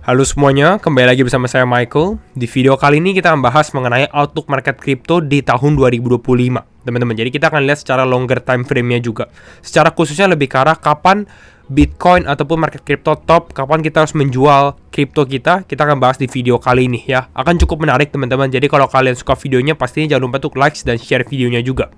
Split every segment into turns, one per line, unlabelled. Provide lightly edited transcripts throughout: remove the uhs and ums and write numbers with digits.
Halo semuanya, kembali lagi bersama saya Michael. Di video kali ini kita akan bahas mengenai outlook market crypto di tahun 2025, teman-teman. Jadi kita akan lihat secara longer time frame-nya juga. Secara khususnya lebih ke arah kapan Bitcoin ataupun market crypto top, kapan kita harus menjual crypto kita akan bahas di video kali ini ya. Akan cukup menarik teman-teman. Jadi kalau kalian suka videonya, pastinya jangan lupa untuk like dan share videonya juga.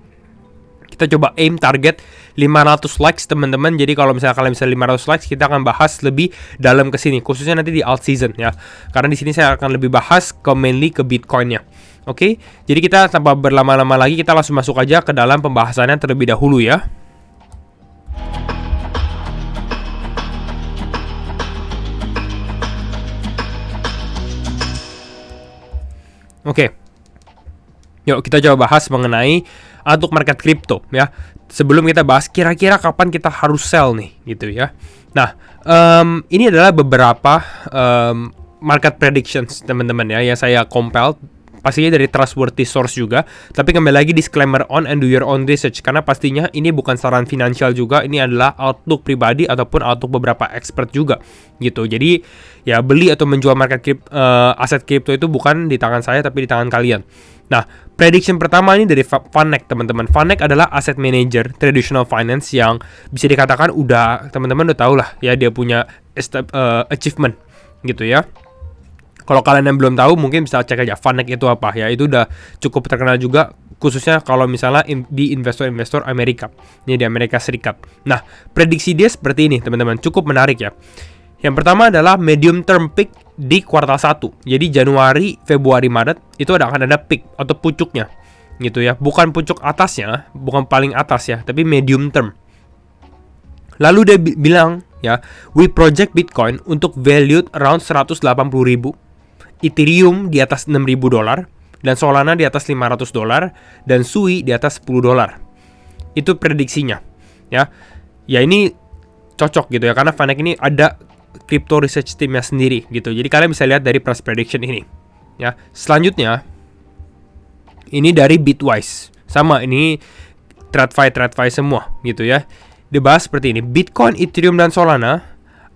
Kita coba aim target 500 likes teman-teman. Jadi kalau misalnya kalian bisa 500 likes, kita akan bahas lebih dalam ke sini, khususnya nanti di alt season ya. Karena di sini saya akan lebih bahas mainly ke Bitcoin-nya. Oke. Jadi kita tanpa berlama-lama lagi, kita langsung masuk aja ke dalam pembahasannya terlebih dahulu ya. Oke. Yuk kita coba bahas mengenai untuk market crypto ya. Sebelum kita bahas kira-kira kapan kita harus sell nih gitu ya. Nah, ini adalah beberapa market predictions teman-teman ya yang saya compile. Pastinya dari trustworthy source juga. Tapi kembali lagi disclaimer on and do your own research. Karena pastinya ini bukan saran finansial juga. Ini adalah outlook pribadi ataupun outlook beberapa expert juga gitu. Jadi ya beli atau menjual aset kripto itu bukan di tangan saya tapi di tangan kalian. Nah, prediction pertama ini dari Vanek teman-teman. Vanek adalah asset manager traditional finance yang bisa dikatakan teman-teman udah tahu lah ya, dia punya achievement gitu ya. Kalau kalian yang belum tahu mungkin bisa cek aja Vanek itu apa ya. Itu udah cukup terkenal juga, khususnya kalau misalnya di investor-investor Amerika. Ini di Amerika Serikat. Nah, prediksi dia seperti ini teman-teman. Cukup menarik ya. Yang pertama adalah medium term peak di kuartal 1. Jadi Januari, Februari, Maret itu akan ada peak atau pucuknya gitu ya. Bukan pucuk atasnya, bukan paling atas ya, tapi medium term. Lalu dia bilang ya, we project Bitcoin untuk valued around 180.000, Ethereum di atas $6.000, dan Solana di atas $500, dan Sui di atas $10. Itu prediksinya ya. Ya ini cocok gitu ya, karena Vanek ini ada crypto research teamnya sendiri gitu. Jadi kalian bisa lihat dari price prediction ini ya. Selanjutnya ini dari Bitwise. Sama, ini TradFi semua gitu ya. Dibahas seperti ini. Bitcoin, Ethereum, dan Solana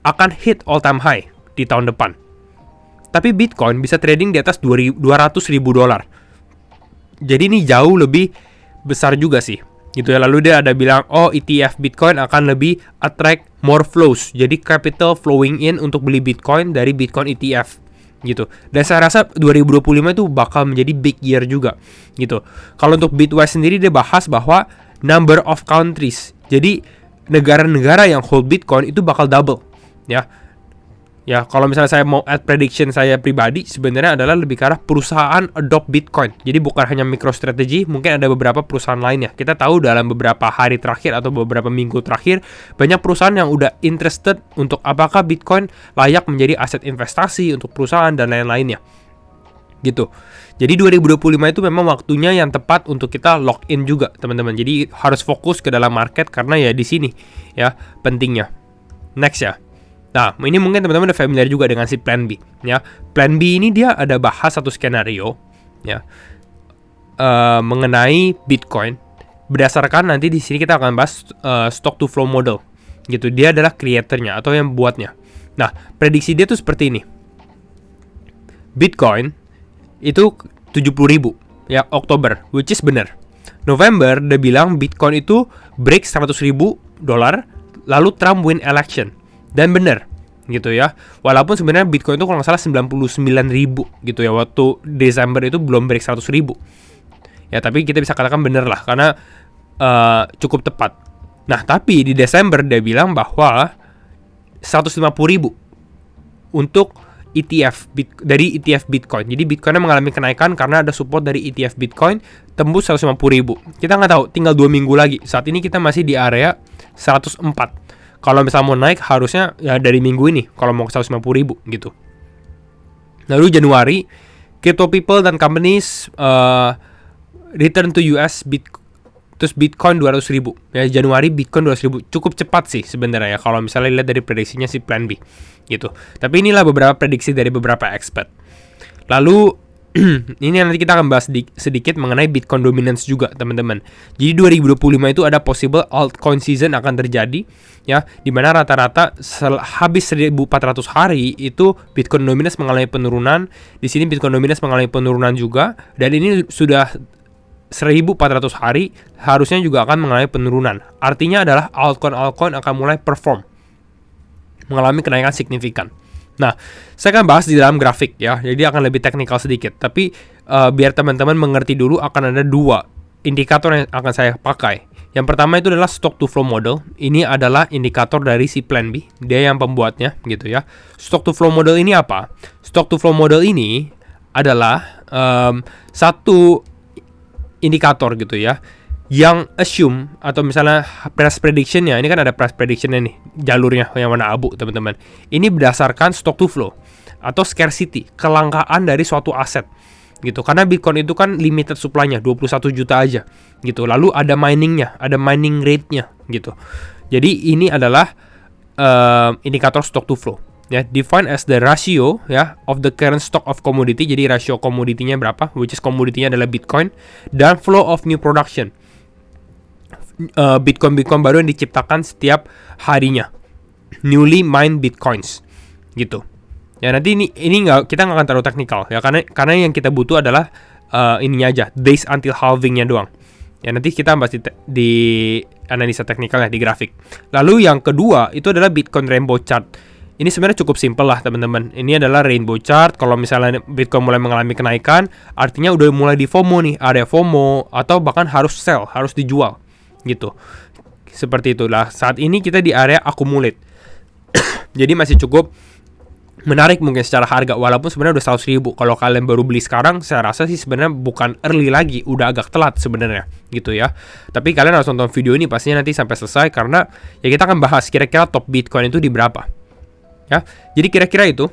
akan hit all time high di tahun depan. Tapi Bitcoin bisa trading di atas $200.000. Jadi ini jauh lebih besar juga sih gitu ya. Lalu dia ada bilang, ETF Bitcoin akan lebih attract more flows. Jadi capital flowing in untuk beli Bitcoin dari Bitcoin ETF gitu. Dan saya rasa 2025 itu bakal menjadi big year juga gitu. Kalau untuk Bitwise sendiri dia bahas bahwa number of countries. Jadi negara-negara yang hold Bitcoin itu bakal double ya. Ya, kalau misalnya saya mau add prediction saya pribadi, sebenarnya adalah lebih ke arah perusahaan adopt Bitcoin. Jadi bukan hanya MicroStrategy, mungkin ada beberapa perusahaan lainnya. Kita tahu dalam beberapa hari terakhir atau beberapa minggu terakhir, banyak perusahaan yang udah interested untuk apakah Bitcoin layak menjadi aset investasi untuk perusahaan dan lain-lainnya. Gitu. Jadi 2025 itu memang waktunya yang tepat untuk kita lock in juga, teman-teman. Jadi harus fokus ke dalam market karena ya di sini ya pentingnya. Next ya. Nah, ini mungkin teman-teman udah familiar juga dengan si Plan B ya. Plan B ini dia ada bahas satu skenario ya mengenai Bitcoin. Berdasarkan nanti di sini kita akan bahas stock to flow model gitu. Dia adalah creatornya atau yang buatnya. Nah, prediksi dia tuh seperti ini. Bitcoin itu 70.000 ya Oktober, which is benar. November dia bilang Bitcoin itu break $100.000, lalu Trump win election. Dan benar gitu ya. Walaupun sebenarnya Bitcoin itu kalau nggak salah 99.000 gitu ya. Waktu Desember itu belum break 100.000. Ya tapi kita bisa katakan benar lah karena cukup tepat. Nah tapi di Desember dia bilang bahwa 150.000 untuk ETF dari ETF Bitcoin. Jadi Bitcoinnya mengalami kenaikan karena ada support dari ETF Bitcoin tembus 150.000. Kita nggak tahu, tinggal 2 minggu lagi. Saat ini kita masih di area 104. Kalau misalnya mau naik harusnya ya dari minggu ini kalau mau ke 150.000 gitu. Lalu Januari, crypto people dan companies return to US terus Bitcoin 200.000. Ya Januari Bitcoin 200.000. Cukup cepat sih sebenarnya ya kalau misalnya lihat dari prediksinya si Plan B gitu. Tapi inilah beberapa prediksi dari beberapa expert. Lalu Ini nanti kita akan bahas sedikit mengenai Bitcoin dominance juga, teman-teman. Jadi 2025 itu ada possible altcoin season akan terjadi, ya, di mana rata-rata habis 1400 hari itu Bitcoin dominance mengalami penurunan. Di sini Bitcoin dominance mengalami penurunan juga, dan ini sudah 1400 hari harusnya juga akan mengalami penurunan. Artinya adalah altcoin akan mulai perform, mengalami kenaikan signifikan. Nah, saya akan bahas di dalam grafik ya, jadi akan lebih teknikal sedikit. Tapi biar teman-teman mengerti dulu, akan ada 2 indikator yang akan saya pakai. Yang pertama itu adalah stock to flow model. Ini adalah indikator dari si Plan B, dia yang pembuatnya gitu ya. Stock to flow model ini apa? Stock to flow model ini adalah satu indikator gitu ya, yang assume atau misalnya price prediction-nya, ini kan ada price prediction-nya nih, jalurnya yang warna abu, teman-teman. Ini berdasarkan stock to flow atau scarcity, kelangkaan dari suatu aset gitu. Karena Bitcoin itu kan limited supply-nya 21 juta aja gitu. Lalu ada miningnya, ada mining rate-nya gitu. Jadi ini adalah indikator stock to flow ya, defined as the ratio ya of the current stock of commodity. Jadi rasio komoditinya berapa, which is komoditinya adalah Bitcoin, dan flow of new production, Bitcoin baru yang diciptakan setiap harinya, newly mined Bitcoins gitu. Ya nanti ini kita nggak akan terlalu teknikal ya, karena yang kita butuh adalah ininya aja, days until halvingnya doang. Ya nanti kita bahas di analisa teknikalnya di grafik. Lalu yang kedua itu adalah Bitcoin Rainbow Chart. Ini sebenarnya cukup simpel lah, teman-teman. Ini adalah rainbow chart. Kalau misalnya Bitcoin mulai mengalami kenaikan, artinya udah mulai di FOMO nih, ada FOMO atau bahkan harus sell, harus dijual gitu. Seperti itulah. Saat ini kita di area accumulate. Jadi masih cukup menarik mungkin secara harga, walaupun sebenarnya udah 100.000. Kalau kalian baru beli sekarang, saya rasa sih sebenarnya bukan early lagi, udah agak telat sebenarnya gitu ya. Tapi kalian harus nonton video ini pastinya nanti sampai selesai, karena ya kita akan bahas kira-kira top Bitcoin itu di berapa. Ya, jadi kira-kira itu.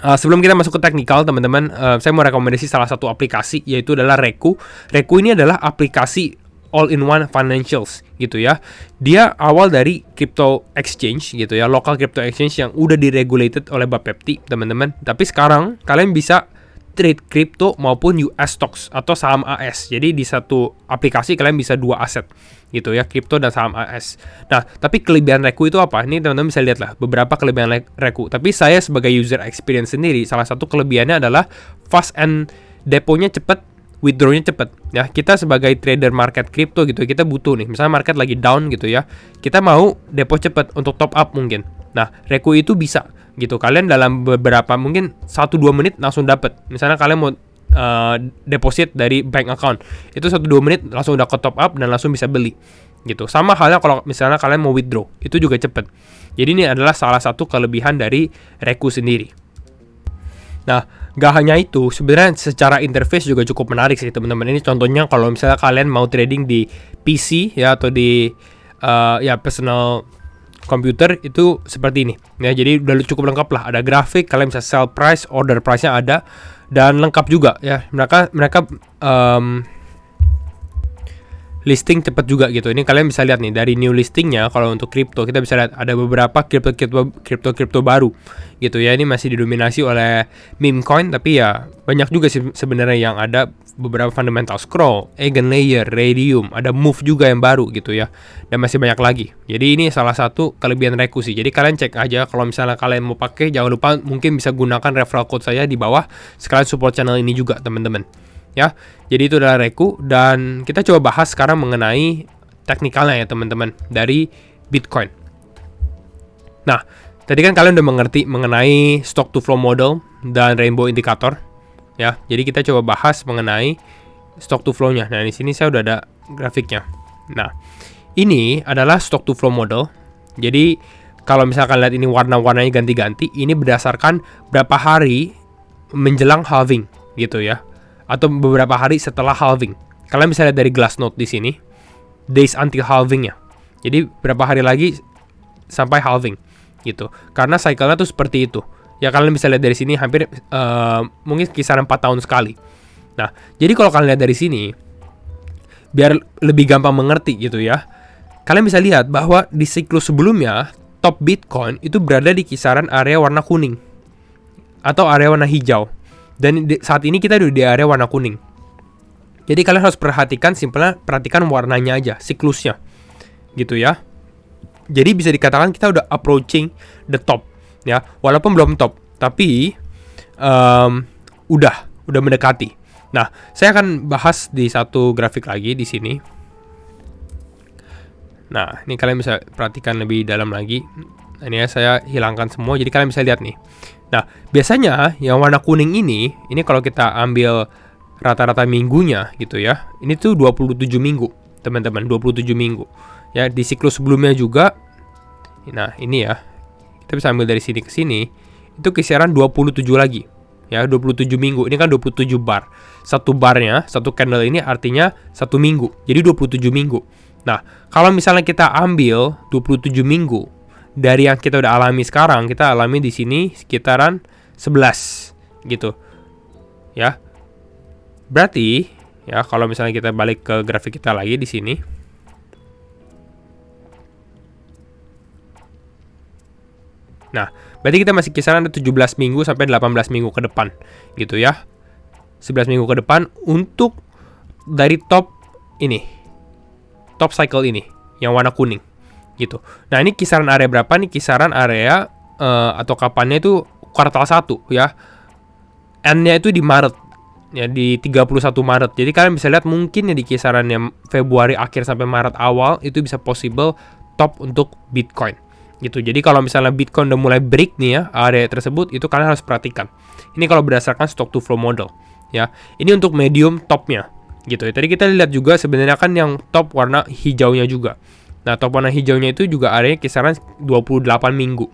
Sebelum kita masuk ke teknikal, teman-teman, saya mau rekomendasi salah satu aplikasi, yaitu adalah Reku. Reku ini adalah aplikasi all-in-one financials gitu ya. Dia awal dari crypto exchange gitu ya, local crypto exchange yang udah diregulated oleh Bapepti, teman-teman. Tapi sekarang kalian bisa trade crypto maupun US stocks atau saham AS. Jadi di satu aplikasi kalian bisa 2 aset gitu ya, crypto dan saham AS. Nah, tapi kelebihan Reku itu apa? Ini teman-teman bisa lihat lah beberapa kelebihan Reku. Tapi saya sebagai user experience sendiri, salah satu kelebihannya adalah fast and deponya cepet, withdrawnya cepet ya. Kita sebagai trader market crypto gitu, kita butuh nih, misalnya market lagi down gitu ya, kita mau depo cepet untuk top up mungkin. Nah, Reku itu bisa gitu, kalian dalam beberapa mungkin 1-2 menit langsung dapat. Misalnya kalian mau deposit dari bank account, itu 1-2 menit langsung udah ke top up dan langsung bisa beli gitu. Sama halnya kalau misalnya kalian mau withdraw, itu juga cepet. Jadi ini adalah salah satu kelebihan dari Reku sendiri. Nah, gak hanya itu, sebenarnya secara interface juga cukup menarik sih, teman-teman. Ini contohnya kalau misalnya kalian mau trading di PC ya, atau di ya personal komputer, itu seperti ini ya. Jadi udah cukup lengkap lah, ada grafik, kalian bisa sell price, order price-nya ada, dan lengkap juga ya. Mereka listing cepat juga gitu. Ini kalian bisa lihat nih dari new listingnya. Kalau untuk crypto kita bisa lihat ada beberapa crypto baru gitu ya. Ini masih didominasi oleh meme coin, tapi ya banyak juga sih sebenarnya yang ada beberapa fundamental, Scroll, Eigenlayer, Raydium, ada Move juga yang baru gitu ya. Dan masih banyak lagi. Jadi ini salah satu kelebihan Reku sih. Jadi kalian cek aja kalau misalnya kalian mau pakai, jangan lupa mungkin bisa gunakan referral code saya di bawah. Sekalian support channel ini juga, teman-teman. Ya, jadi itu adalah Reku, dan kita coba bahas sekarang mengenai teknikalnya ya, teman-teman, dari Bitcoin. Nah, tadi kan kalian udah mengerti mengenai stock to flow model dan rainbow indicator ya. Jadi kita coba bahas mengenai stock to flow-nya. Nah, di sini saya udah ada grafiknya. Nah, ini adalah stock to flow model. Jadi kalau misalkan lihat ini warna-warnanya ganti-ganti, ini berdasarkan berapa hari menjelang halving gitu ya, atau beberapa hari setelah halving. Kalian bisa lihat dari Glassnode di sini, days until halvingnya. Jadi berapa hari lagi sampai halving gitu. Karena cycle-nya tuh seperti itu. Ya kalian bisa lihat dari sini hampir mungkin kisaran 4 tahun sekali. Nah, jadi kalau kalian lihat dari sini, biar lebih gampang mengerti gitu ya, kalian bisa lihat bahwa di siklus sebelumnya top Bitcoin itu berada di kisaran area warna kuning atau area warna hijau Dan saat ini kita udah di area warna kuning. Jadi kalian harus perhatikan warnanya aja, siklusnya, gitu ya. Jadi bisa dikatakan kita udah approaching the top, ya. Walaupun belum top, tapi udah mendekati. Nah, saya akan bahas di satu grafik lagi di sini. Nah, ini kalian bisa perhatikan lebih dalam lagi. Ini ya, saya hilangkan semua, jadi kalian bisa lihat nih. Nah, biasanya yang warna kuning ini kalau kita ambil rata-rata minggunya gitu ya, ini tuh 27 minggu, teman-teman, 27 minggu. Ya, di siklus sebelumnya juga. Nah, ini ya. Kita bisa ambil dari sini ke sini, itu kisaran 27 lagi. Ya, 27 minggu. Ini kan 27 bar. Satu barnya, satu candle ini artinya 1 minggu. Jadi 27 minggu. Nah, kalau misalnya kita ambil 27 minggu dari yang kita udah alami sekarang, kita alami di sini sekitaran 11 gitu. Ya. Berarti ya, kalau misalnya kita balik ke grafik kita lagi di sini. Nah, berarti kita masih kisaran 17 minggu sampai 18 minggu ke depan gitu ya. 11 minggu ke depan untuk dari top ini. Top cycle ini yang warna kuning gitu. Nah, ini kisaran area berapa nih? Kisaran area atau kapannya itu kuartal 1 ya. End-nya itu di Maret. Ya, di 31 Maret. Jadi kalian bisa lihat mungkin ya di kisaran yang Februari akhir sampai Maret awal itu bisa possible top untuk Bitcoin. Gitu. Jadi kalau misalnya Bitcoin udah mulai break nih ya, area tersebut, itu kalian harus perhatikan. Ini kalau berdasarkan stock to flow model ya. Ini untuk medium topnya gitu ya. Tadi kita lihat juga sebenarnya kan yang top warna hijaunya juga. Nah, top warna hijaunya itu juga areanya kisaran 28 minggu.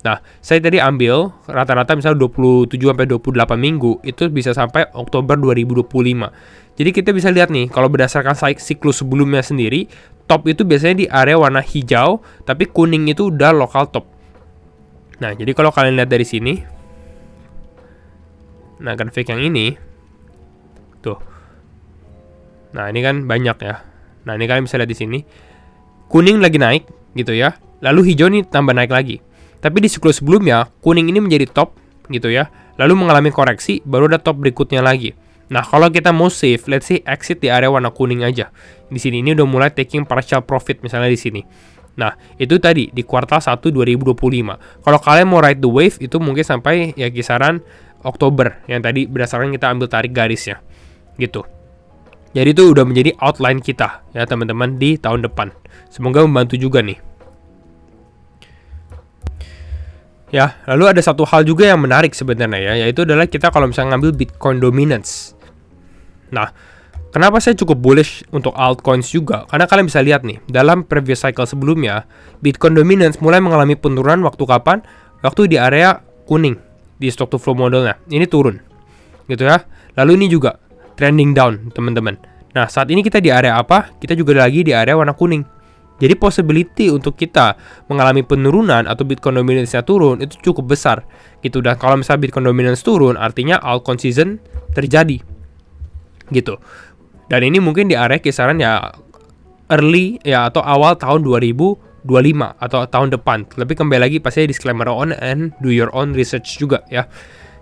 Nah, saya tadi ambil rata-rata misalnya 27 sampai 28 minggu, itu bisa sampai Oktober 2025. Jadi kita bisa lihat nih, kalau berdasarkan siklus sebelumnya sendiri, top itu biasanya di area warna hijau, tapi kuning itu udah lokal top. Nah, jadi kalau kalian lihat dari sini, nah grafik yang ini, tuh. Nah, ini kan banyak ya. Nah, ini kalian bisa lihat di sini, kuning lagi naik gitu ya, lalu hijau nih tambah naik lagi. Tapi di siklus sebelumnya, kuning ini menjadi top gitu ya. Lalu mengalami koreksi, baru ada top berikutnya lagi. Nah, kalau kita mau save, let's say exit di area warna kuning aja. Di sini ini udah mulai taking partial profit misalnya di sini. Nah, itu tadi di kuartal 1 2025. Kalau kalian mau ride the wave, itu mungkin sampai ya kisaran Oktober yang tadi berdasarkan kita ambil tarik garisnya. Gitu. Jadi itu udah menjadi outline kita ya teman-teman di tahun depan. Semoga membantu juga nih. Ya, lalu ada satu hal juga yang menarik sebenarnya ya, yaitu adalah kita kalau misalnya ngambil Bitcoin dominance. Nah, kenapa saya cukup bullish untuk altcoins juga? Karena kalian bisa lihat nih, dalam previous cycle sebelumnya, Bitcoin dominance mulai mengalami penurunan waktu kapan? Waktu di area kuning, di stock to flow modelnya. Ini turun, gitu ya. Lalu ini juga trending down, teman-teman. Nah, saat ini kita di area apa? Kita juga lagi di area warna kuning. Jadi possibility untuk kita mengalami penurunan atau Bitcoin dominance-nya turun itu cukup besar gitu. Dan kalau misalnya Bitcoin dominance turun artinya altcoin season terjadi gitu. Dan ini mungkin di area kisaran ya early ya atau awal tahun 2025 atau tahun depan. Tapi kembali lagi pasti disclaimer on and do your own research juga ya.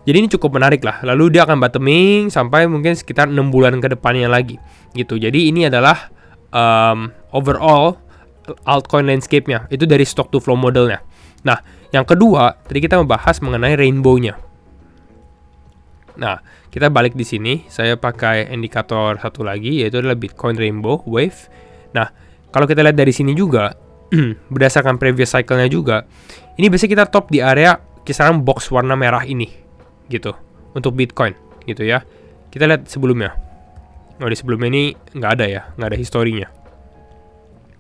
Jadi ini cukup menarik lah. Lalu dia akan bottoming sampai mungkin sekitar 6 bulan ke depannya lagi gitu. Jadi ini adalah overall altcoin landscape-nya, itu dari stock to flow modelnya. Nah, yang kedua, tadi kita membahas mengenai rainbow-nya. Nah, kita balik di sini, saya pakai indikator satu lagi, yaitu adalah Bitcoin Rainbow Wave. Nah, kalau kita lihat dari sini juga, berdasarkan previous cycle-nya juga, ini biasanya kita top di area kisaran box warna merah ini, gitu, untuk Bitcoin, gitu ya. Kita lihat sebelumnya. Oh, di sebelumnya ini nggak ada ya, nggak ada historinya.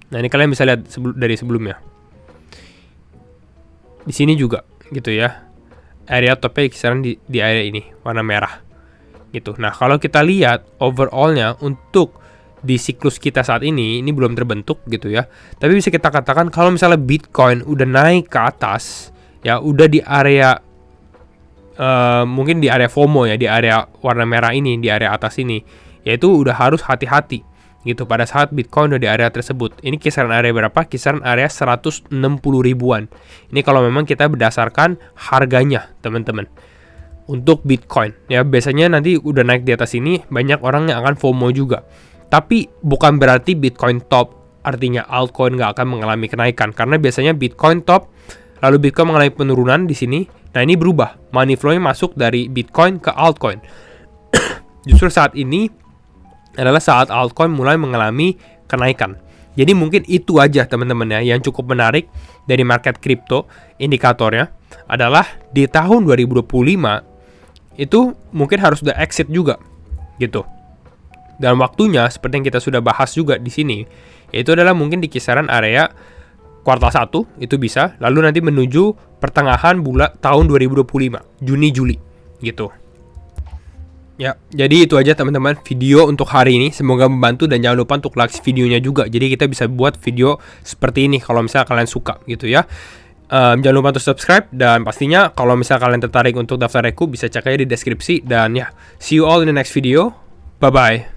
Nah, ini kalian bisa lihat dari sebelumnya. Di sini juga, gitu ya. Area topnya kisaran di area ini, warna merah. Gitu. Nah, kalau kita lihat overall-nya untuk di siklus kita saat ini belum terbentuk gitu ya. Tapi bisa kita katakan kalau misalnya Bitcoin udah naik ke atas, ya udah di area mungkin di area FOMO ya, di area warna merah ini, di area atas ini, yaitu udah harus hati-hati. Gitu pada saat Bitcoin udah di area tersebut. Ini kisaran area berapa? Kisaran area 160 ribuan. Ini kalau memang kita berdasarkan harganya, teman-teman. untuk Bitcoin. Ya, biasanya nanti udah naik di atas ini, banyak orang yang akan FOMO juga. Tapi bukan berarti Bitcoin top, artinya altcoin nggak akan mengalami kenaikan. Karena biasanya Bitcoin top, lalu Bitcoin mengalami penurunan di sini. Nah, ini berubah. Money flow-nya masuk dari Bitcoin ke altcoin. Justru saat ini adalah saat altcoin mulai mengalami kenaikan. Jadi mungkin itu aja teman-teman ya yang cukup menarik dari market crypto. Indikatornya adalah di tahun 2025 itu mungkin harus udah exit juga gitu. Dan waktunya seperti yang kita sudah bahas juga di sini, yaitu adalah mungkin di kisaran area kuartal 1 itu bisa, lalu nanti menuju pertengahan tahun 2025, Juni-Juli gitu. Ya, jadi itu aja teman-teman video untuk hari ini. Semoga membantu dan jangan lupa untuk like videonya juga. Jadi kita bisa buat video seperti ini kalau misalnya kalian suka gitu ya. Jangan lupa untuk subscribe dan pastinya kalau misalnya kalian tertarik untuk daftar Reku bisa cek aja di deskripsi dan ya, see you all in the next video. Bye bye.